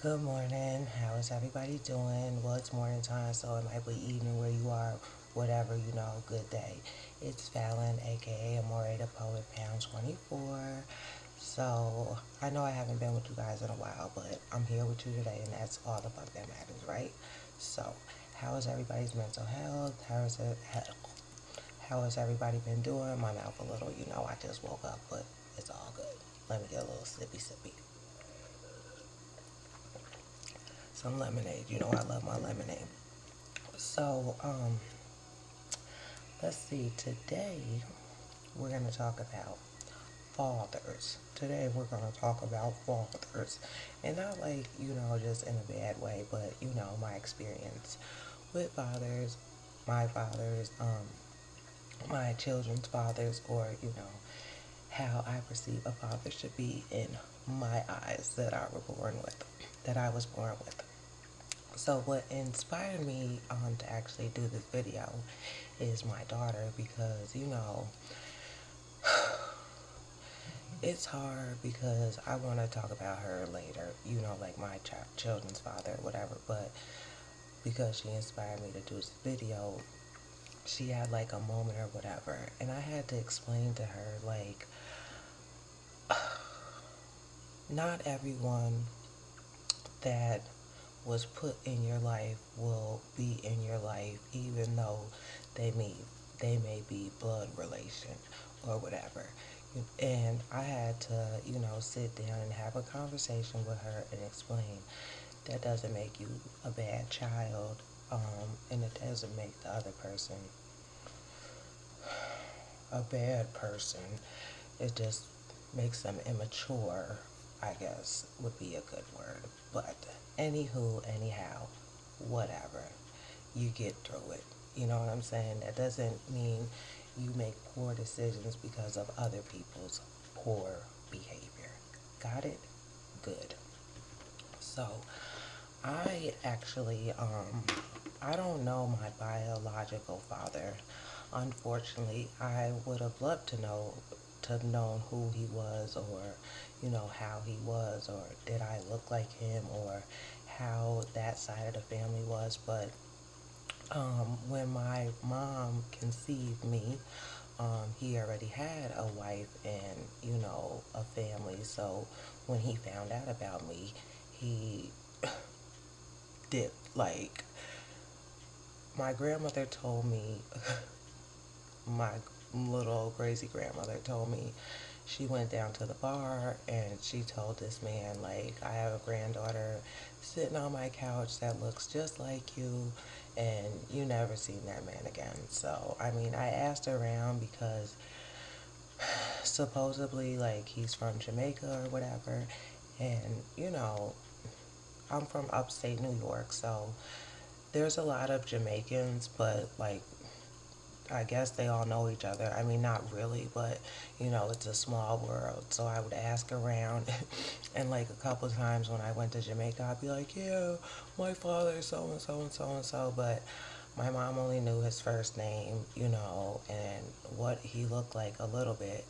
Good morning. How is everybody doing? Well, it's morning time, so it might be evening where you are. Whatever, good day. It's Fallon, aka Amor'eThePoet, pound 24. So, I know I haven't been with you guys in a while, but I'm here with you today, and that's all the fuck that matters, right? So, how is everybody's mental health? How has everybody been doing? My mouth a little, I just woke up, but it's all good. Let me get a little sippy. Some lemonade. I love my lemonade. So, let's see. Today, we're going to talk about fathers. Today, we're going to talk about fathers. And not like, just in a bad way, but, my experience with fathers, my children's fathers, or, how I perceive a father should be in my eyes that I was born with. So what inspired me to actually do this video is my daughter because it's hard because I want to talk about her later, like my children's father or whatever, but because she inspired me to do this video, she had like a moment or whatever, and I had to explain to her like not everyone that was put in your life will be in your life even though they may they may be blood relation or whatever. And I had to, sit down and have a conversation with her and explain that doesn't make you a bad child, and it doesn't make the other person a bad person. It just makes them immature, I guess would be a good word. But anywho, anyhow, whatever. You get through it. You know what I'm saying? That doesn't mean you make poor decisions because of other people's poor behavior. Got it? Good. So, I actually, I don't know my biological father. Unfortunately, I would have loved to know who he was, or, how he was, or did I look like him, or how that side of the family was. But when my mom conceived me, he already had a wife and, a family. So when he found out about me, he did, like, my grandmother told me, my little crazy grandmother told me she went down to the bar and she told this man, like, I have a granddaughter sitting on my couch that looks just like you, and you never seen that man again. So, I mean, I asked around because supposedly, like, he's from Jamaica or whatever, and, I'm from upstate New York, so there's a lot of Jamaicans, but, like, I guess they all know each other. I mean, not really, but it's a small world. So I would ask around, and like a couple times when I went to Jamaica, I'd be like, "Yeah, my father is so and so and so and so," but my mom only knew his first name, and what he looked like a little bit,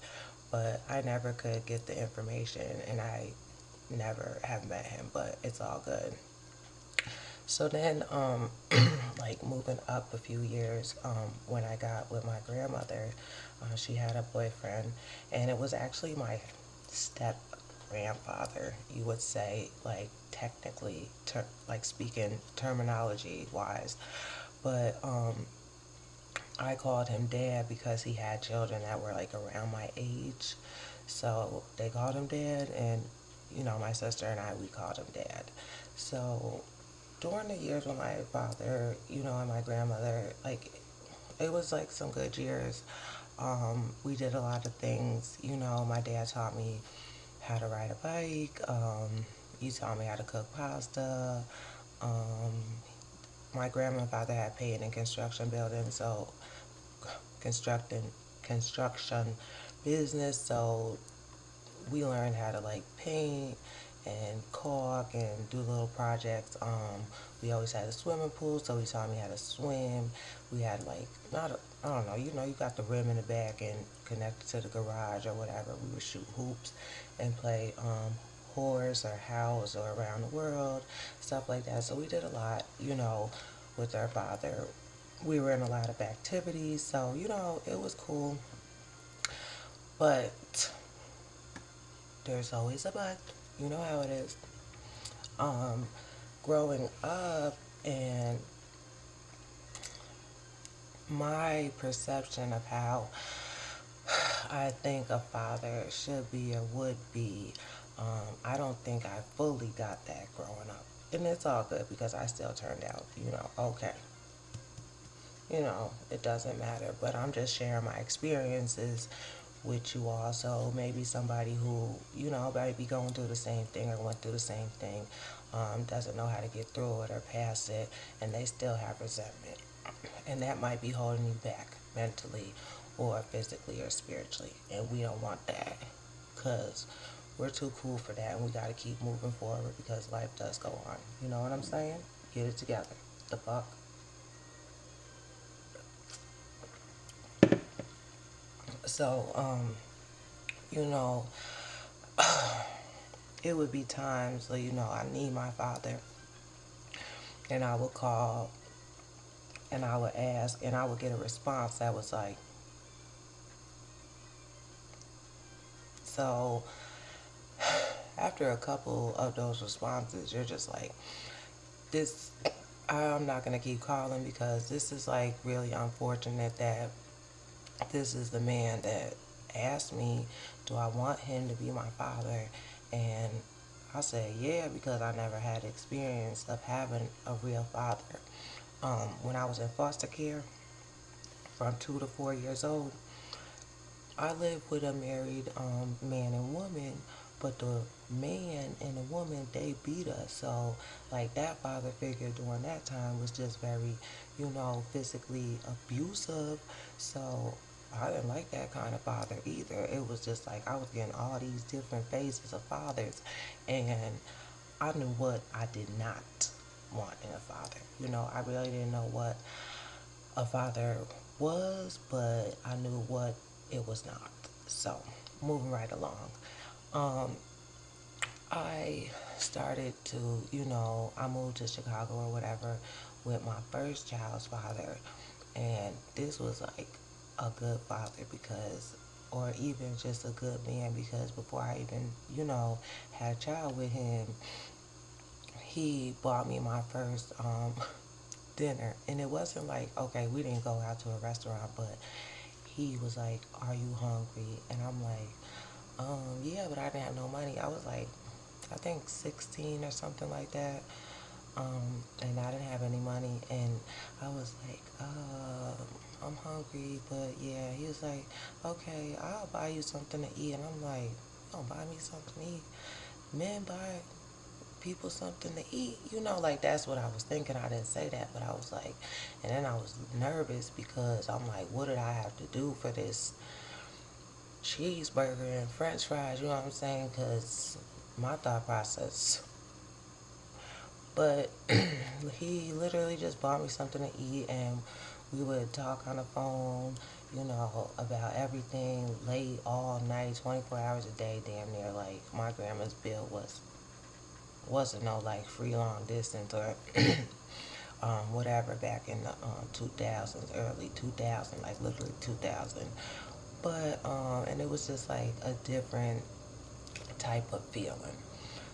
but I never could get the information, and I never have met him, but it's all good. So then, like moving up a few years, when I got with my grandmother, she had a boyfriend, and it was actually my step grandfather, you would say, like technically, like speaking terminology wise. But I called him dad because he had children that were like around my age. So they called him dad, and my sister and I, we called him dad. So during the years with my father, and my grandmother, like, it was like some good years. We did a lot of things. My dad taught me how to ride a bike. He taught me how to cook pasta. Um, my grandfather had paid in construction building, so constructing construction business. So we learned how to like paint and caulk and do little projects. We always had a swimming pool, so he taught me how to swim. We had like not a, I don't know, you got the rim in the back and connected to the garage or whatever. We would shoot hoops and play tours or house or around the world, stuff like that. So we did a lot, with our father. We were in a lot of activities, so it was cool. But there's always a but. You know how it is. Um, Growing up, and my perception of how I think a father should be or would be, I don't think I fully got that growing up. And it's all good because I still turned out, okay. It doesn't matter. But I'm just sharing my experiences with you all. So maybe somebody who, might be going through the same thing or went through the same thing, doesn't know how to get through it or pass it, and they still have resentment. And that might be holding you back mentally or physically or spiritually. And we don't want that because we're too cool for that, and we got to keep moving forward because life does go on. You know what I'm saying? Get it together. The fuck? So, you know, it would be times, I need my father, and I would call, and I would ask, and I would get a response that was like, so after a couple of those responses, you're just like, this, I'm not going to keep calling because this is like really unfortunate that this is the man that asked me, do I want him to be my father? And I said, yeah, because I never had experience of having a real father. When I was in foster care from 2 to 4 years old, I lived with a married man and woman, but the man and the woman, they beat us. So, like, that father figure during that time was just very, physically abusive. So, I didn't like that kind of father either. It was just like I was getting all these different phases of fathers, and I knew what I did not want in a father. I really didn't know what a father was, but I knew what it was not. So, moving right along. Um, I started to, I moved to Chicago or whatever with my first child's father. And this was like a good father because, or even just a good man because before I even, had a child with him, he bought me my first dinner. And it wasn't like, okay, we didn't go out to a restaurant, but he was like, are you hungry? And I'm like, yeah, but I didn't have no money. I was like, I think 16 or something like that. And I didn't have any money. And I was like, I'm hungry, but yeah. He was like, okay, I'll buy you something to eat. And I'm like, you don't buy me something to eat? Men buy people something to eat. Like that's what I was thinking. I didn't say that, but I was like, and then I was nervous because I'm like, what did I have to do for this cheeseburger and french fries? You know what I'm saying? Because my thought process. But he literally just bought me something to eat, and we would talk on the phone, about everything late all night, 24 hours a day, damn near. Like my grandma's bill wasn't no like free long distance or whatever back in the 2000s, early 2000, like literally 2000. But and it was just like a different type of feeling.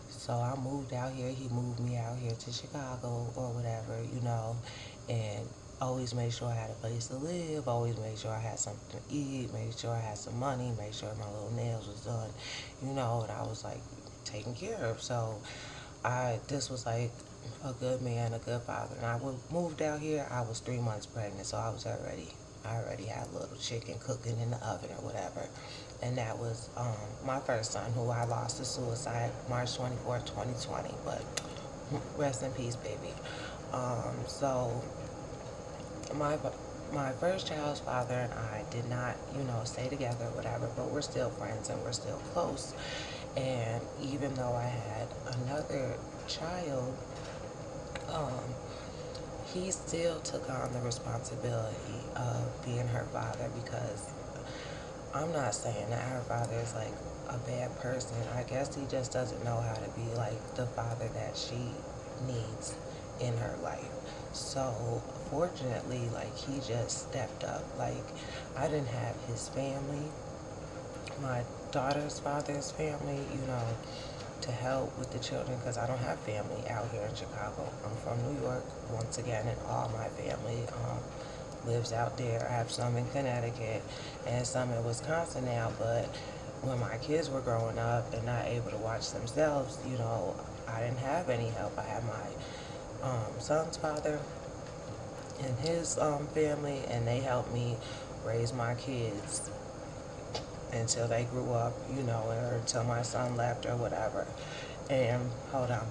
So I moved out here. He moved me out here to Chicago or whatever, and always made sure I had a place to live, always made sure I had something to eat, made sure I had some money, made sure my little nails was done, and I was like taken care of. So this was like a good man, a good father. And I moved out here, I was 3 months pregnant, so I already had a little chicken cooking in the oven or whatever. And that was my first son, who I lost to suicide March 24th, 2020. But rest in peace, baby. So my my first child's father and I did not, stay together or whatever, but we're still friends and we're still close. And even though I had another child, um, he still took on the responsibility of being her father because I'm not saying that her father is like a bad person. I guess he just doesn't know how to be like the father that she needs in her life. So fortunately, like he just stepped up. Like I didn't have his family, my daughter's father's family, to help with the children because I don't have family out here in Chicago. I'm from New York once again, and all my family lives out there. I have some in Connecticut and some in Wisconsin now, but when my kids were growing up and not able to watch themselves, I didn't have any help. I had my son's father and his family, and they helped me raise my kids until they grew up, or until my son left or whatever. And hold on.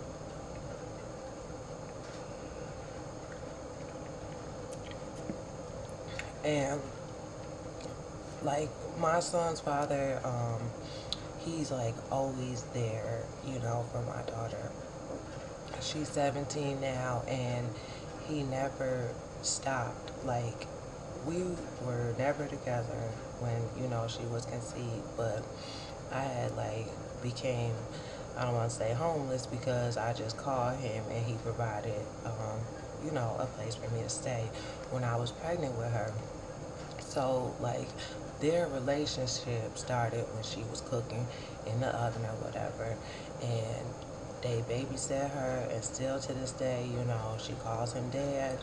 And like my son's father, he's like always there, for my daughter. She's 17 now, and he never stopped. Like we were never together when she was conceived, but I had like became, I don't want to say homeless, because I just called him and he provided a place for me to stay when I was pregnant with her. So like their relationship started when she was cooking in the oven or whatever, and they babysit her, and still to this day, she calls him dad.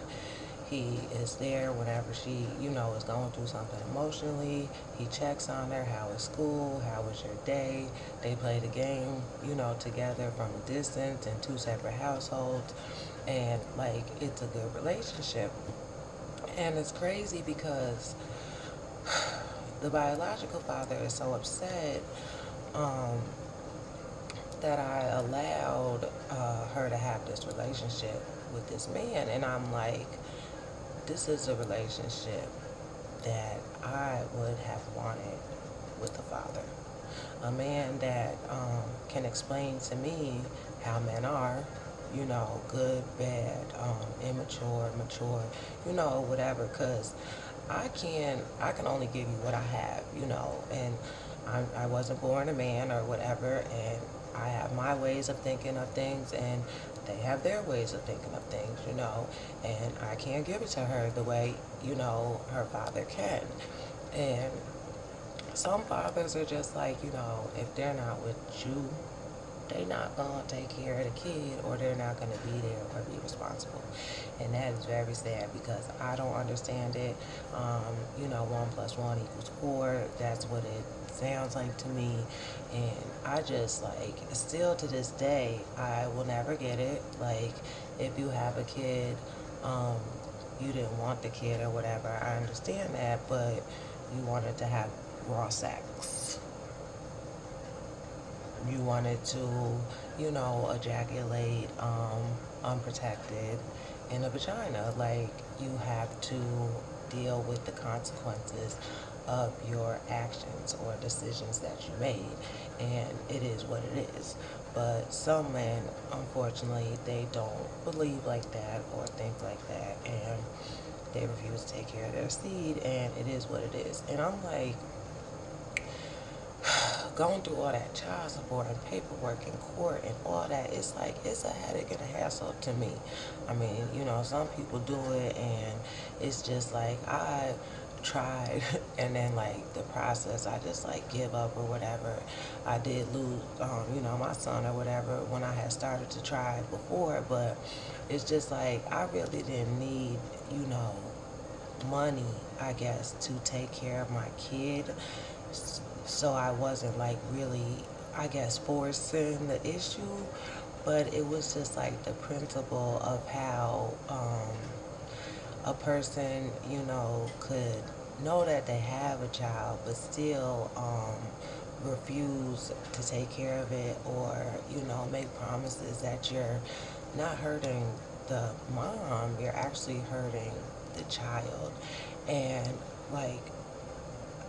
He is there whenever she, is going through something emotionally. He checks on her. How is school? How was your day? They play the game, together from a distance in two separate households. And, like, it's a good relationship. And it's crazy because the biological father is so upset um, that I allowed her to have this relationship with this man. And I'm like, this is a relationship that I would have wanted with a father. A man that can explain to me how men are, good, bad, immature, mature, whatever, because I can only give you what I have, and I wasn't born a man or whatever, and I have my ways of thinking of things, and they have their ways of thinking of things, and I can't give it to her the way, her father can. And some fathers are just like, if they're not with you, they're not going to take care of the kid, or they're not going to be there or be responsible. And that is very sad because I don't understand it. 1 + 1 = 4. That's what it sounds like to me. And I just, like, still to this day, I will never get it. Like, if you have a kid, you didn't want the kid or whatever, I understand that, but you wanted to have raw sex. You wanted to, ejaculate unprotected in a vagina. Like, you have to deal with the consequences of your actions or decisions that you made. And it is what it is. But some men, unfortunately, they don't believe like that or think like that. And they refuse to take care of their seed. And it is what it is. And I'm like, going through all that child support and paperwork in court and all that, it's like, it's a headache and a hassle to me. I mean, some people do it and it's just like, I tried and then like the process, I just like give up or whatever. I did lose, my son or whatever when I had started to try before, but it's just like, I really didn't need, money, I guess, to take care of my kid. So I wasn't like really, I guess, forcing the issue, but it was just like the principle of how a person, could know that they have a child, but still refuse to take care of it, or, make promises that you're not hurting the mom, you're actually hurting the child. And like,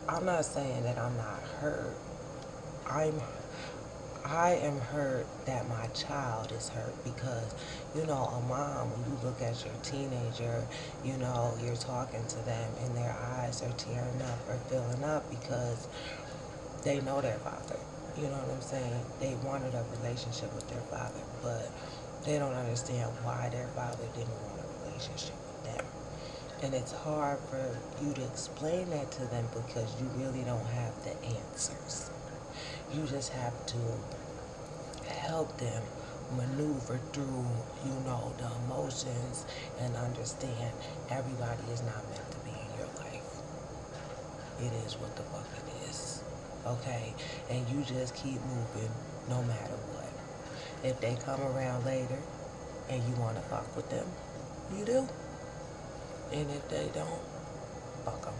I'm not saying that I'm not hurt. I'm I am hurt that my child is hurt because, a mom, when you look at your teenager, you're talking to them and their eyes are tearing up or filling up because they know their father. You know what I'm saying? They wanted a relationship with their father, but they don't understand why their father didn't want a relationship with them. And it's hard for you to explain that to them because you really don't have the answers. You just have to help them maneuver through, the emotions and understand everybody is not meant to be in your life. It is what the fuck it is. Okay? And you just keep moving no matter what. If they come around later and you want to fuck with them, you do. And if they don't, fuck them.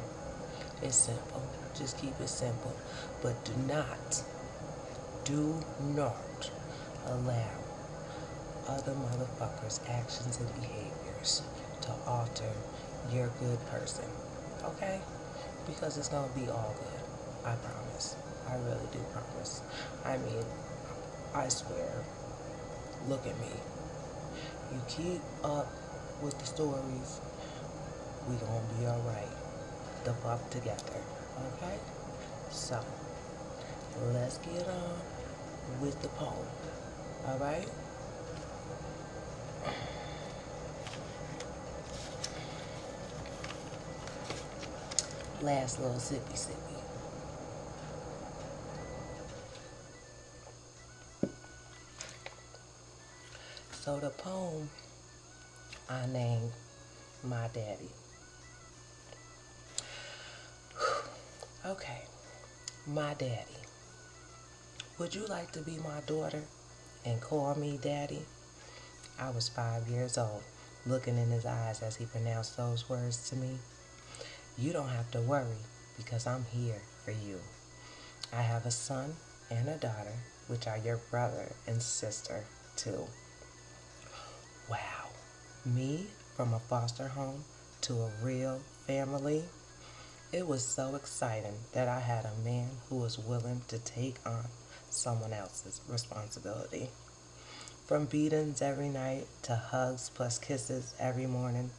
It's simple. Just keep it simple. But do not allow other motherfuckers' actions and behaviors to alter your good person. Okay? Because it's going to be all good. I promise. I really do promise. I mean, I swear. Look at me. You keep up with the stories, we going to be alright. The fuck together. Okay? So, let's get on with the poem. Alright? Last little sippy sippy. So the poem I named My Daddy. Okay, my daddy. Would you like to be my daughter and call me daddy? I was 5 years old, looking in his eyes as he pronounced those words to me. You don't have to worry because I'm here for you. I have a son and a daughter, which are your brother and sister, too. Wow. Me from a foster home to a real family? It was so exciting that I had a man who was willing to take on someone else's responsibility. From beatings every night to hugs plus kisses every morning,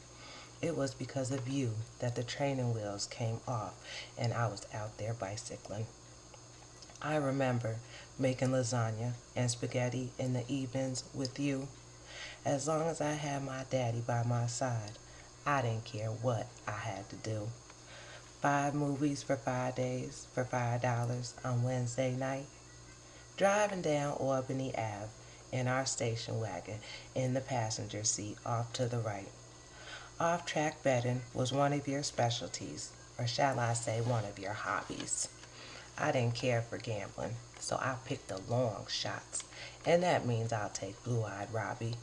it was because of you that the training wheels came off and I was out there bicycling. I remember making lasagna and spaghetti in the evenings with you. As long as I had my daddy by my side, I didn't care what I had to do. 5 movies for 5 days for $5 on Wednesday night. Driving down Albany Ave in our station wagon in the passenger seat off to the right. Off-track betting was one of your specialties, or shall I say one of your hobbies. I didn't care for gambling, so I picked the long shots, and that means I'll take Blue-Eyed Robbie.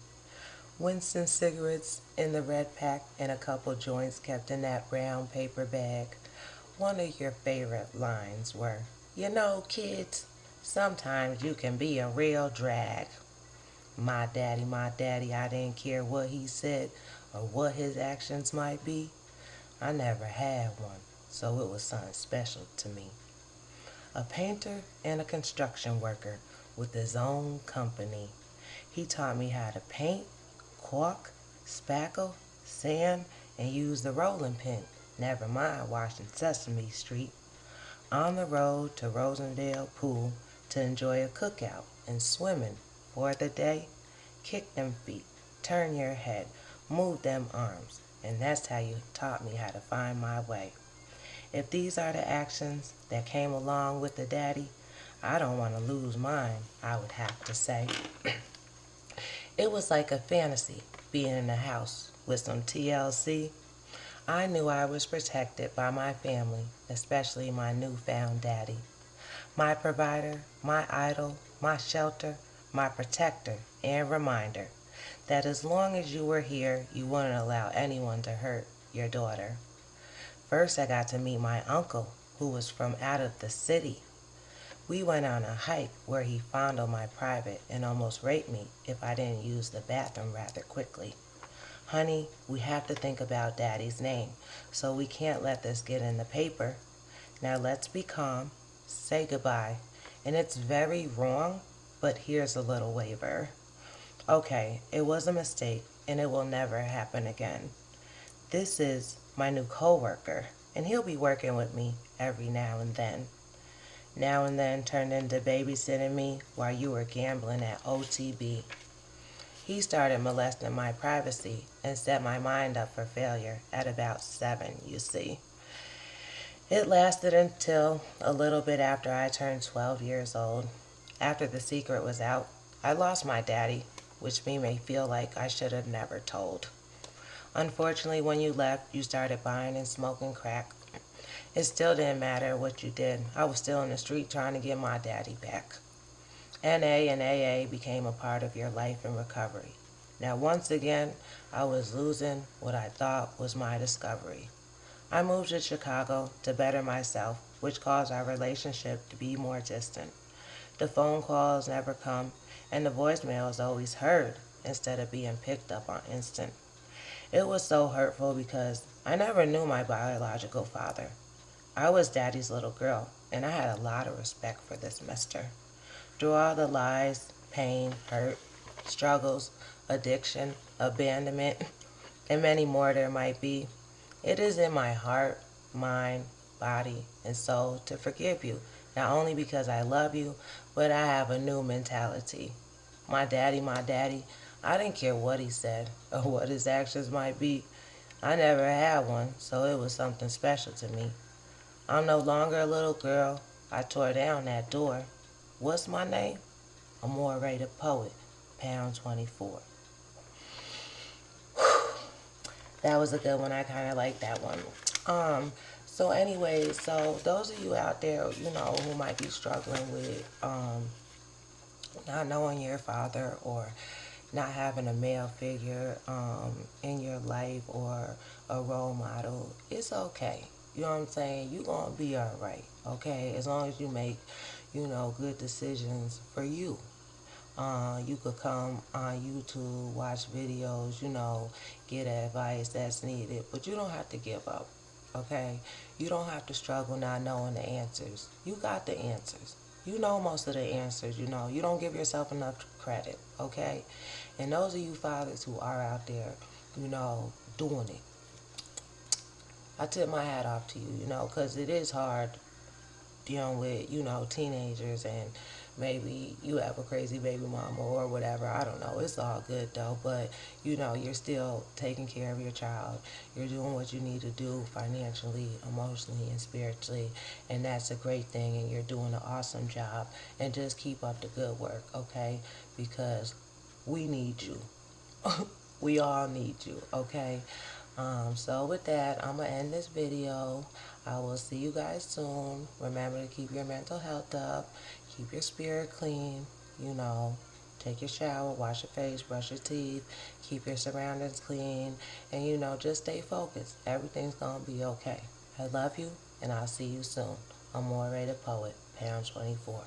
Winston cigarettes in the red pack and a couple joints kept in that brown paper bag. One of your favorite lines were, kids, sometimes you can be a real drag. My daddy, I didn't care what he said or what his actions might be. I never had one, so it was something special to me. A painter and a construction worker with his own company. He taught me how to paint, caulk, spackle, sand, and use the rolling pin. Never mind washing Sesame Street. On the road to Rosendale Pool to enjoy a cookout and swimming for the day. Kick them feet, turn your head, move them arms, and that's how you taught me how to find my way. If these are the actions that came along with the daddy, I don't want to lose mine, I would have to say. It was like a fantasy being in a house with some TLC. I knew I was protected by my family, especially my newfound daddy. My provider, my idol, my shelter, my protector, and reminder that as long as you were here, you wouldn't allow anyone to hurt your daughter. First, I got to meet my uncle, who was from out of the city. We went on a hike where he fondled my private and almost raped me if I didn't use the bathroom rather quickly. Honey, we have to think about Daddy's name, so we can't let this get in the paper. Now let's be calm, say goodbye, and it's very wrong, but here's a little waiver. Okay, it was a mistake, and it will never happen again. This is my new coworker, and he'll be working with me every now and then. now and then turned into babysitting me while you were gambling at OTB. He started molesting my privacy and set my mind up for failure at about 7, you see. It lasted until a little bit after I turned 12 years old. After the secret was out, I lost my daddy, which made me feel like I should have never told. Unfortunately, when you left, you started buying and smoking crack. It still didn't matter what you did. I was still in the street trying to get my daddy back. NA and AA became a part of your life in recovery. Now, once again, I was losing what I thought was my discovery. I moved to Chicago to better myself, which caused our relationship to be more distant. The phone calls never come, and the voicemail is always heard instead of being picked up on instant. It was so hurtful because I never knew my biological father. I was daddy's little girl, and I had a lot of respect for this mister. Through all the lies, pain, hurt, struggles, addiction, abandonment, and many more there might be, it is in my heart, mind, body, and soul to forgive you, not only because I love you, but I have a new mentality. My daddy, I didn't care what he said or what his actions might be. I never had one, so it was something special to me. I'm no longer a little girl. I tore down that door. What's my name? Amor'eThePoet, pound 24. That was a good one. I kind of like that one. So anyway, so those of you out there, who might be struggling with not knowing your father or not having a male figure in your life or a role model, it's okay. You know what I'm saying? You're going to be all right, okay? As long as you make, good decisions for you. You could come on YouTube, watch videos, get advice that's needed, but you don't have to give up, okay? You don't have to struggle not knowing the answers. You got the answers. You know most of the answers, You don't give yourself enough credit, okay? And those of you fathers who are out there, doing it, I tip my hat off to you, because it is hard dealing with, teenagers, and maybe you have a crazy baby mama or whatever. I don't know. It's all good though, but you're still taking care of your child. You're doing what you need to do financially, emotionally, and spiritually, and that's a great thing, and you're doing an awesome job. And just keep up the good work, okay? Because we need you. We all need you, okay? So with that, I'm going to end this video. I will see you guys soon. Remember to keep your mental health up. Keep your spirit clean. Take your shower, wash your face, brush your teeth. Keep your surroundings clean. And, just stay focused. Everything's going to be okay. I love you, and I'll see you soon. I'm Amor'eThePoet, pound 24.